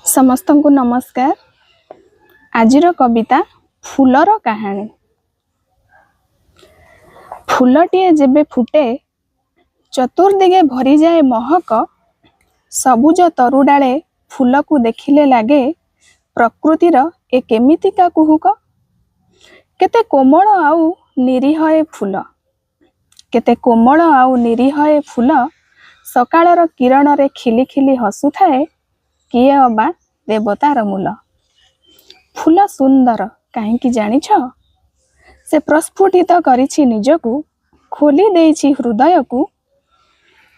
समस्त को नमस्कार। आजिर कविता फूलर कहानी। फूलटीए जेबे फुटे चतुर्दिगे भरी जाए महक, सबुज तरुडाले फूल को देखिले लागे प्रकृतिर ए केमितिका कुहुक। केते कोमल आउ निरीह ए फूल, केते कोमल आउ निरीह ए फूल, सकाळर किरण रे खिली खिली हसु थाए किए अबा देवतार मूल। फूल सुंदर कहीं जानिछ, से प्रस्फुटित करिछि निजकु, खोली देइछि हृदय को,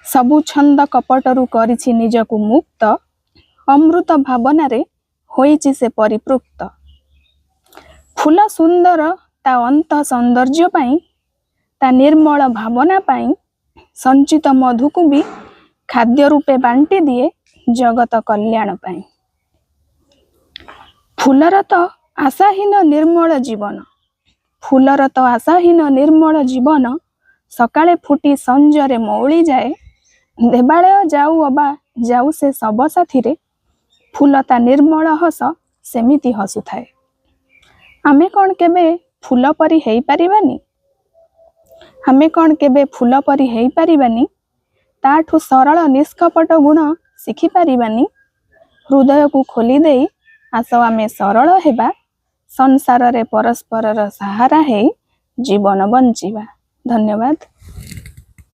सबु छंद कपटरु करिछि निजकु मुक्त, अमृत भावना रे होइछि से परिपृक्त। फूल सुंदर ता अंत सौंदर्य पाई, ता निर्मल भावना पाई, संचित मधु को भी खाद्य रूपे बांटी दिए जगत कल्याण पाई। फूलर तो आशाहीन निर्मल जीवन, फूलर तो आशाहीन निर्मल जीवन, सकाळे फुटी संजरे मौली जाए, देवालय जाऊ अबा जाऊ से सब साथी रे, फूल ता निर्मल हस सेमिति हसु थाए। आमे कौन केबे फूल परी हेई परिबानी, आमे कौन केबे फूल परी हेई परिबानी, ताठू सरल निष्कपट गुण शिखी पारिबानी। हृदय को खोली देई आस आमे सरल हेबा, संसार रे परस्पर सहारा हे जीवन बंचिबा। धन्यवाद।